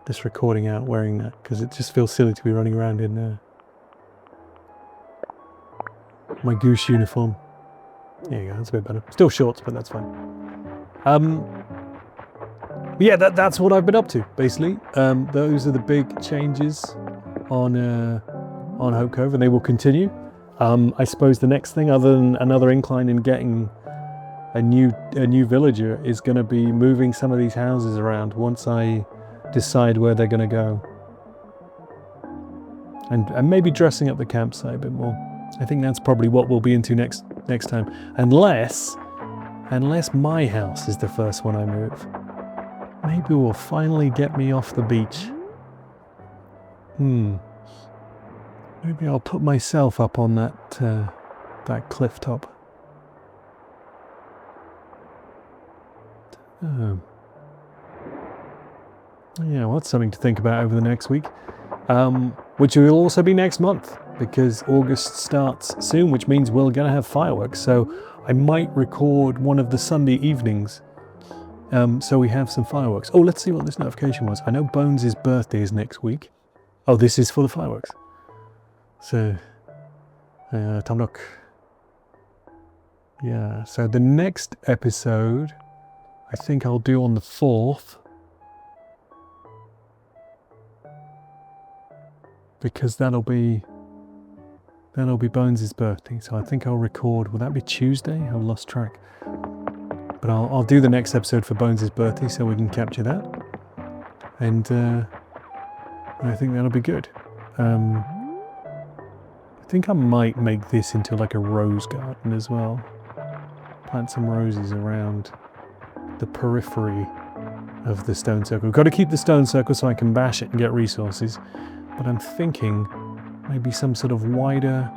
Speaker 1: this recording out wearing that, because it just feels silly to be running around in my goose uniform. There you go, that's a bit better. Still shorts, but that's fine. Yeah, that's what I've been up to, basically. Those are the big changes on Hope Cove, and they will continue. I suppose the next thing, other than another incline in getting a new villager, is going to be moving some of these houses around once I decide where they're going to go, and maybe dressing up the campsite a bit more.
Speaker 2: I think that's probably what we'll be into next time. Unless my house is the first one I move. Maybe will finally get me off the beach. Maybe I'll put myself up on that cliff top. Yeah, well, that's something to think about over the next week. Which will also be next month, because August starts soon, which means we're going to have fireworks. So I might record one of the Sunday evenings, so we have some fireworks. Oh, let's see what this notification was. I know Bones' birthday is next week. Oh, this is for the fireworks. So, Tom Nook. Yeah, so the next episode, I think I'll do on the 4th. Because that'll be Bones' birthday. So I think I'll record, will that be Tuesday? I've lost track. But I'll do the next episode for Bones' birthday so we can capture that. And I think that'll be good. I think I might make this into like a rose garden as well. Plant some roses around the periphery of the stone circle. We've got to keep the stone circle so I can bash it and get resources. But I'm thinking maybe some sort of wider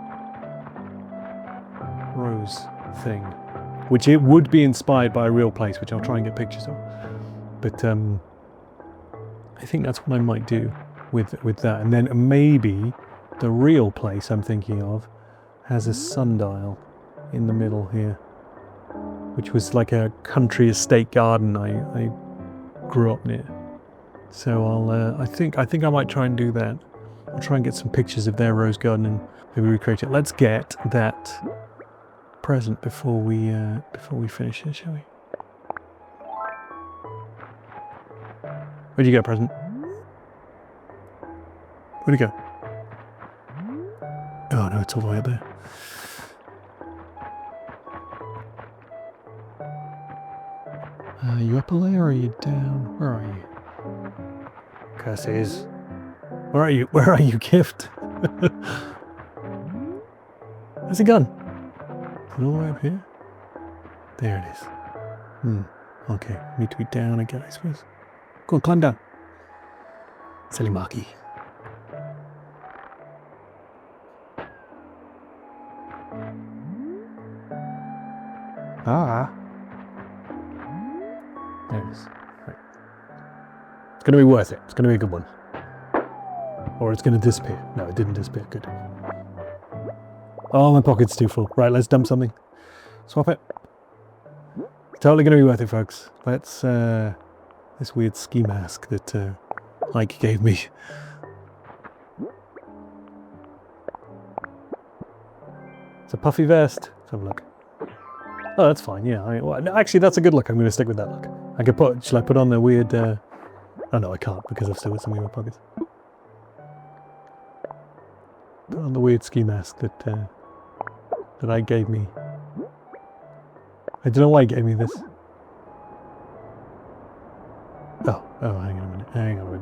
Speaker 2: rose thing, which it would be inspired by a real place, which I'll try and get pictures of. But I think that's what I might do with that. And then maybe the real place I'm thinking of has a sundial in the middle here, which was like a country estate garden I grew up near. So I think I might try and do that. I'll try and get some pictures of their rose garden and maybe recreate it. Let's get that present before we finish it, shall we? Where'd you go, present? Where'd it go? Oh no, it's all the way up there. Are you up a layer or are you down? Where are you? Curses. Where are you? Where are you, gift? Where's it gone? Is it all the way up here? There it is. Okay, need to be down again, I suppose. Go on, climb down. Silly Marky. Ah. There it is. Right. It's going to be worth it. It's going to be a good one. Or it's going to disappear. No, it didn't disappear. Good. Oh, my pocket's too full. Right, let's dump something. Swap it. Totally going to be worth it, folks. Let's, this weird ski mask that Ike gave me. It's a puffy vest. Let's have a look. Oh, that's fine, yeah. Well, actually, that's a good look. I'm going to stick with that look. I could put, shall I put on the weird, oh no, I can't because I've still got something in my pockets. Put on the weird ski mask that I gave me. I don't know why he gave me this. Oh, hang on a minute.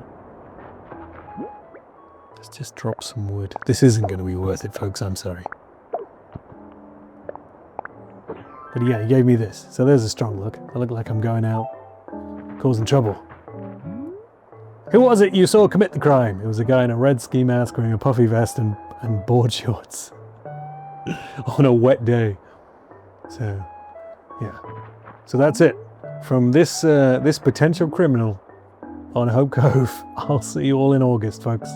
Speaker 2: Let's just drop some wood. This isn't going to be worth it, folks, I'm sorry. But yeah, he gave me this. So there's a strong look. I look like I'm going out causing trouble. Who was it you saw commit the crime? It was a guy in a red ski mask wearing a puffy vest and board shorts on a wet day. So, yeah. So that's it. From this this potential criminal on Hope Cove. I'll see you all in August, folks.